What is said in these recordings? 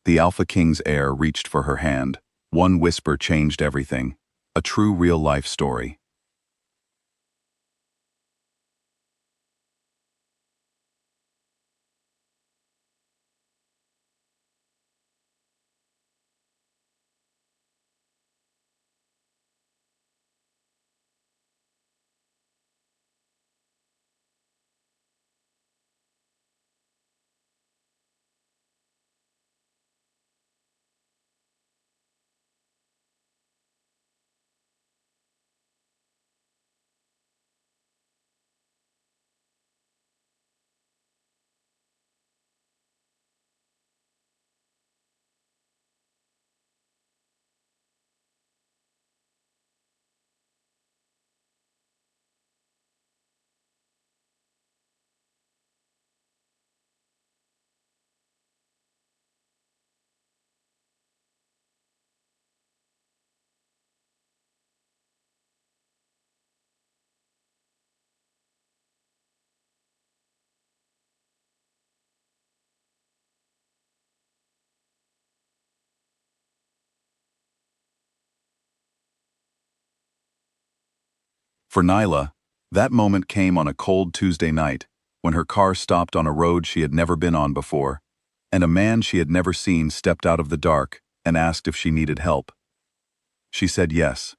The Alpha King's heir reached for her hand. One whisper changed everything. A true real-life story. For Nyla, that moment came on a cold Tuesday night, when her car stopped on a road she had never been on before, and a man she had never seen stepped out of the dark and asked if she needed help. She said yes.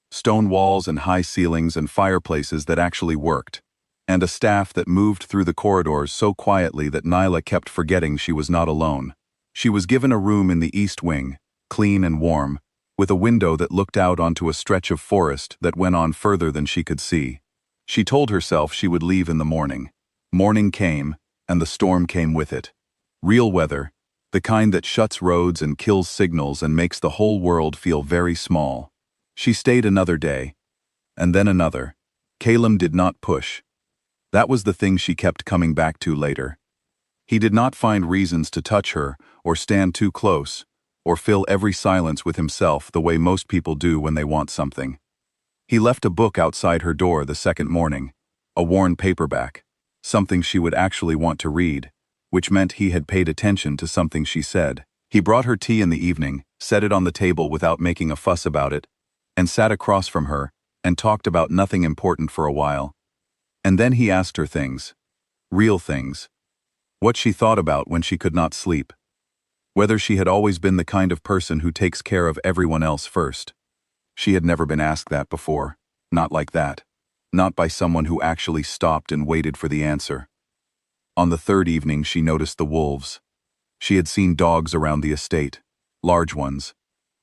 Stone walls and high ceilings and fireplaces that actually worked, and a staff that moved through the corridors so quietly that Nyla kept forgetting she was not alone. She was given a room in the east wing, clean and warm, with a window that looked out onto a stretch of forest that went on further than she could see. She told herself she would leave in the morning. Morning came, and the storm came with it. Real weather, the kind that shuts roads and kills signals and makes the whole world feel very small. She stayed another day, and then another. Calum did not push. That was the thing she kept coming back to later. He did not find reasons to touch her, or stand too close, or fill every silence with himself the way most people do when they want something. He left a book outside her door the second morning, a worn paperback, something she would actually want to read, which meant he had paid attention to something she said. He brought her tea in the evening, set it on the table without making a fuss about it, and sat across from her, and talked about nothing important for a while. And then he asked her things. Real things. What she thought about when she could not sleep. Whether she had always been the kind of person who takes care of everyone else first. She had never been asked that before. Not like that. Not by someone who actually stopped and waited for the answer. On the third evening she noticed the wolves. She had seen dogs around the estate, large ones,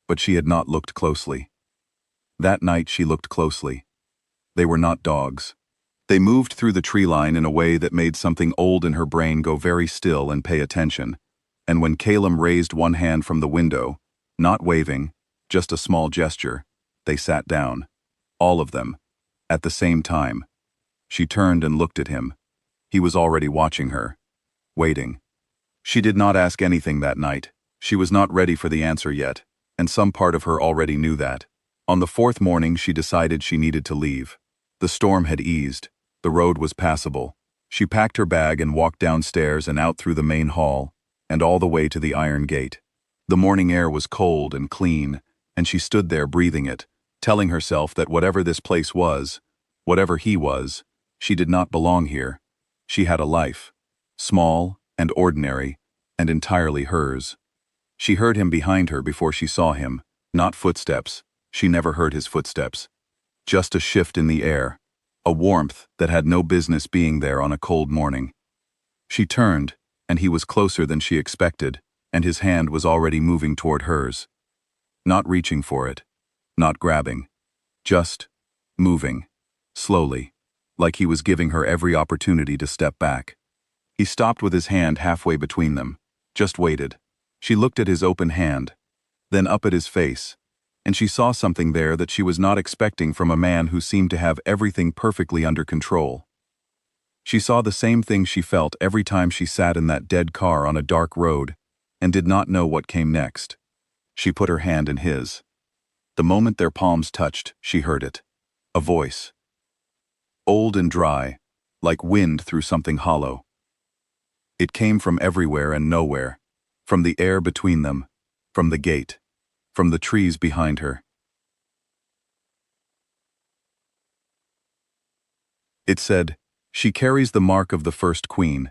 but she had not looked closely. That night she looked closely. They were not dogs. They moved through the tree line in a way that made something old in her brain go very still and pay attention. And when Calum raised one hand from the window, not waving, just a small gesture, they sat down. All of them. At the same time. She turned and looked at him. He was already watching her. Waiting. She did not ask anything that night. She was not ready for the answer yet, and some part of her already knew that. On the fourth morning she decided she needed to leave. The storm had eased. The road was passable. She packed her bag and walked downstairs and out through the main hall, and all the way to the iron gate. The morning air was cold and clean, and she stood there breathing it, telling herself that whatever this place was, Whatever he was, she did not belong here. She had a life. Small and ordinary, and entirely hers. She heard him behind her before she saw him. Not footsteps. She never heard his footsteps. Just a shift in the air. A warmth that had no business being there on a cold morning. She turned, and he was closer than she expected, and his hand was already moving toward hers. Not reaching for it. Not grabbing. Just moving. Slowly. Like he was giving her every opportunity to step back. He stopped with his hand halfway between them. Just waited. She looked at his open hand, then up at his face, and she saw something there that she was not expecting from a man who seemed to have everything perfectly under control. She saw the same thing she felt every time she sat in that dead car on a dark road and did not know what came next. She put her hand in his. The moment their palms touched, she heard it. A voice. Old and dry, like wind through something hollow. It came from everywhere and nowhere, from the air between them, from the gate, from the trees behind her. It said, "She carries the mark of the first queen.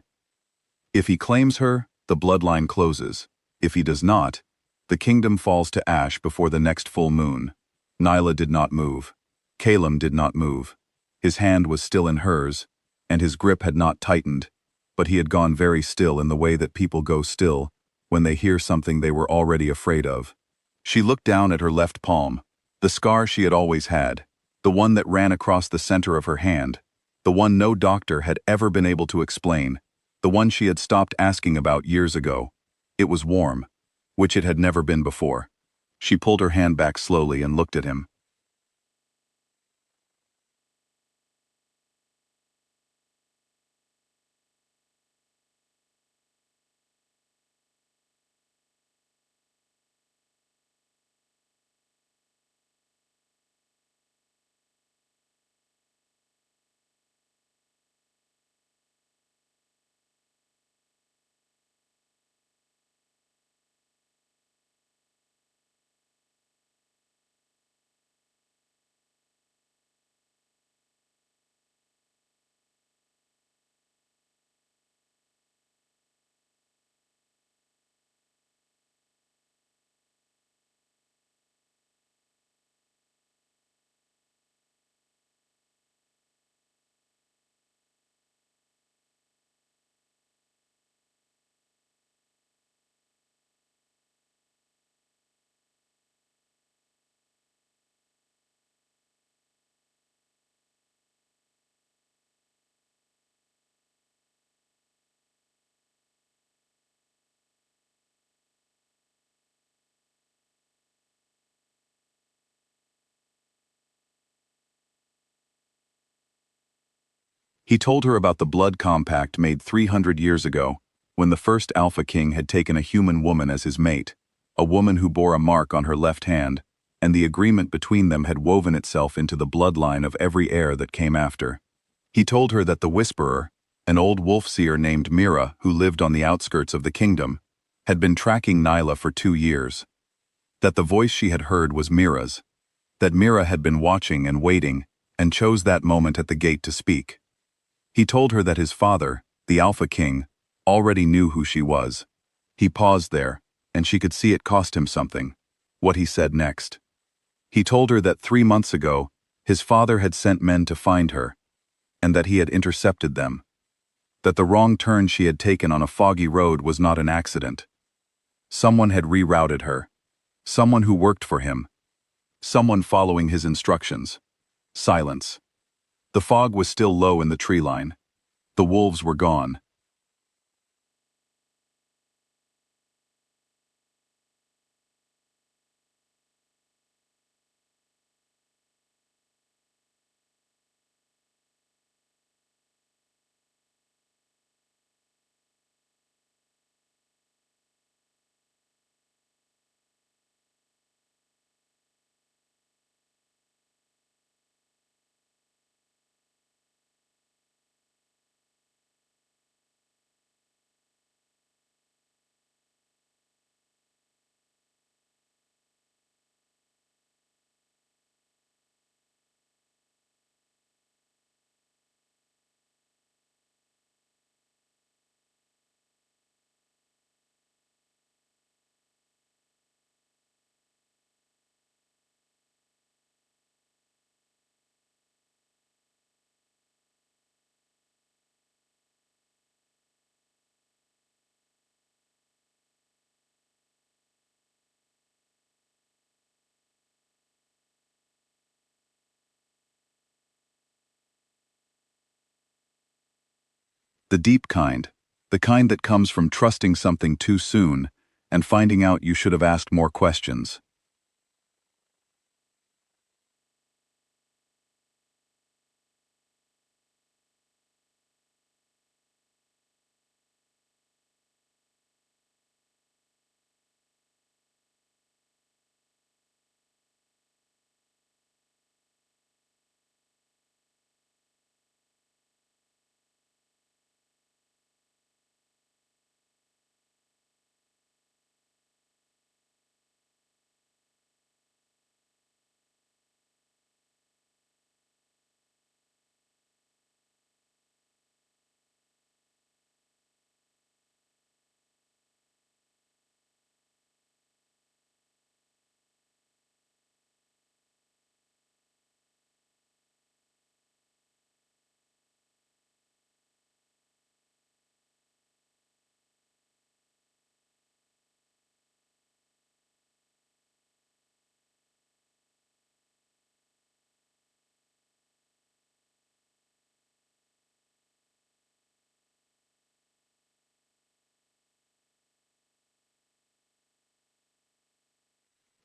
If he claims her, the bloodline closes. If he does not, the kingdom falls to ash before the next full moon." Nyla did not move. Calum did not move. His hand was still in hers, and his grip had not tightened, but he had gone very still in the way that people go still when they hear something they were already afraid of. She looked down at her left palm, the scar she had always had, the one that ran across the center of her hand, the one no doctor had ever been able to explain, the one she had stopped asking about years ago. It was warm, which it had never been before. She pulled her hand back slowly and looked at him. He told her about the blood compact made 300 years ago, when the first Alpha King had taken a human woman as his mate, a woman who bore a mark on her left hand, and the agreement between them had woven itself into the bloodline of every heir that came after. He told her that the Whisperer, an old wolf seer named Mira who lived on the outskirts of the kingdom, had been tracking Nyla for 2 years. That the voice she had heard was Mira's. That Mira had been watching and waiting, and chose that moment at the gate to speak. He told her that his father, the Alpha King, already knew who she was. He paused there, and she could see it cost him something. What he said next. He told her that 3 months ago, his father had sent men to find her, and that he had intercepted them. That the wrong turn she had taken on a foggy road was not an accident. Someone had rerouted her. Someone who worked for him. Someone following his instructions. Silence. The fog was still low in the tree line. The wolves were gone. The deep kind. The kind that comes from trusting something too soon and finding out you should have asked more questions.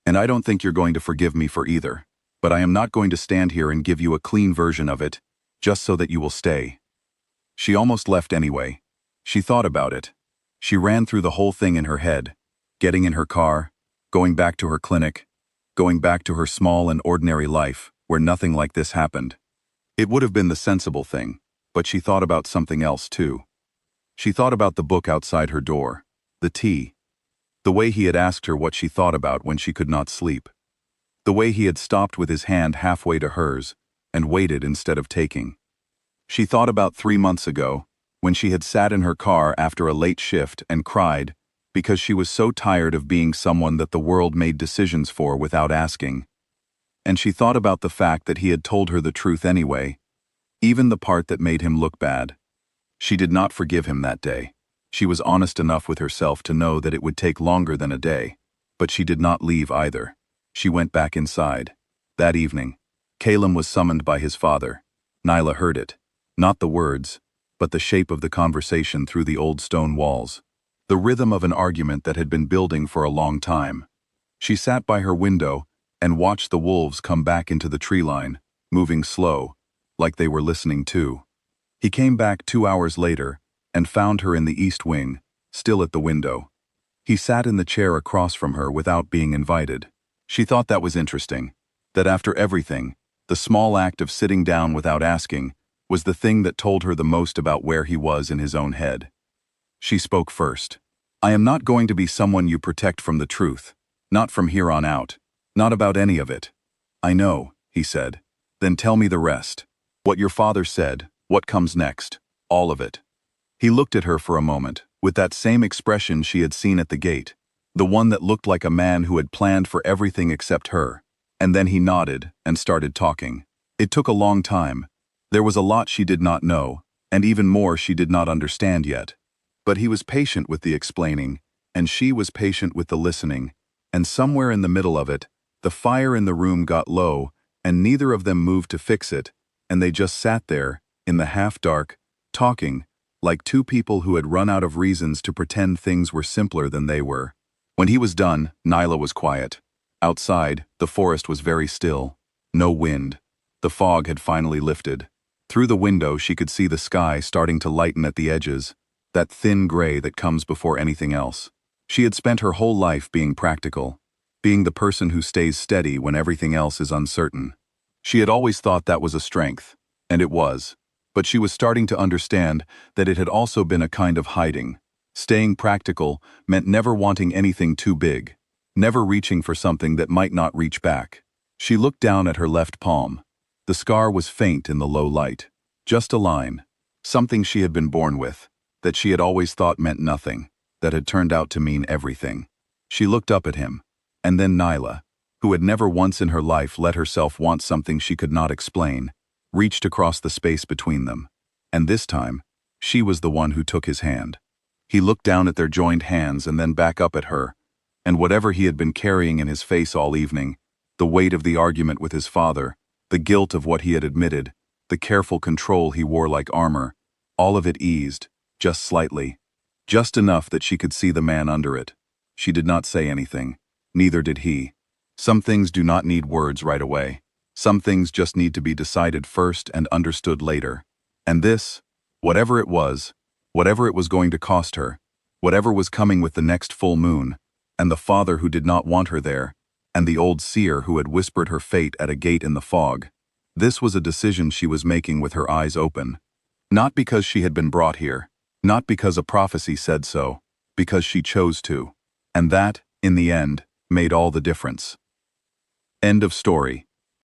And I don't think you're going to forgive me for either. But I am not going to stand here and give you a clean version of it, just so that you will stay. She almost left anyway. She thought about it. She ran through the whole thing in her head, getting in her car, going back to her clinic, going back to her small and ordinary life, where nothing like this happened. It would have been the sensible thing, but she thought about something else too. She thought about the book outside her door, the tea, the way he had asked her what she thought about when she could not sleep, the way he had stopped with his hand halfway to hers and waited instead of taking. She thought about 3 months ago, when she had sat in her car after a late shift and cried because she was so tired of being someone that the world made decisions for without asking. And she thought about the fact that he had told her the truth anyway, even the part that made him look bad. She did not forgive him that day. She was honest enough with herself to know that it would take longer than a day, but she did not leave either. She went back inside. That evening, Calum was summoned by his father. Nyla heard it. Not the words, but the shape of the conversation through the old stone walls. The rhythm of an argument that had been building for a long time. She sat by her window and watched the wolves come back into the tree line, moving slow, like they were listening too. He came back 2 hours later and found her in the east wing, still at the window. He sat in the chair across from her without being invited. She thought that was interesting, that after everything, the small act of sitting down without asking was the thing that told her the most about where he was in his own head. She spoke first. "I am not going to be someone you protect from the truth, not from here on out, not about any of it." "I know," he said. "Then tell me the rest. What your father said, what comes next, all of it." He looked at her for a moment, with that same expression she had seen at the gate, the one that looked like a man who had planned for everything except her, and then he nodded and started talking. It took a long time. There was a lot she did not know, and even more she did not understand yet. But he was patient with the explaining, and she was patient with the listening, and somewhere in the middle of it, the fire in the room got low, and neither of them moved to fix it, and they just sat there, in the half-dark, talking, like two people who had run out of reasons to pretend things were simpler than they were. When he was done, Nyla was quiet. Outside, the forest was very still. No wind. The fog had finally lifted. Through the window she could see the sky starting to lighten at the edges, that thin gray that comes before anything else. She had spent her whole life being practical, being the person who stays steady when everything else is uncertain. She had always thought that was a strength, and it was. But she was starting to understand that it had also been a kind of hiding. Staying practical meant never wanting anything too big, never reaching for something that might not reach back. She looked down at her left palm. The scar was faint in the low light. Just a line. Something she had been born with, that she had always thought meant nothing, that had turned out to mean everything. She looked up at him, and then Nyla, who had never once in her life let herself want something she could not explain, reached across the space between them. And this time, she was the one who took his hand. He looked down at their joined hands and then back up at her, and whatever he had been carrying in his face all evening, the weight of the argument with his father, the guilt of what he had admitted, the careful control he wore like armor, all of it eased, just slightly. Just enough that she could see the man under it. She did not say anything. Neither did he. Some things do not need words right away. Some things just need to be decided first and understood later. And this, whatever it was going to cost her, whatever was coming with the next full moon, and the father who did not want her there, and the old seer who had whispered her fate at a gate in the fog, this was a decision she was making with her eyes open. Not because she had been brought here, not because a prophecy said so, because she chose to. And that, in the end, made all the difference. End of story.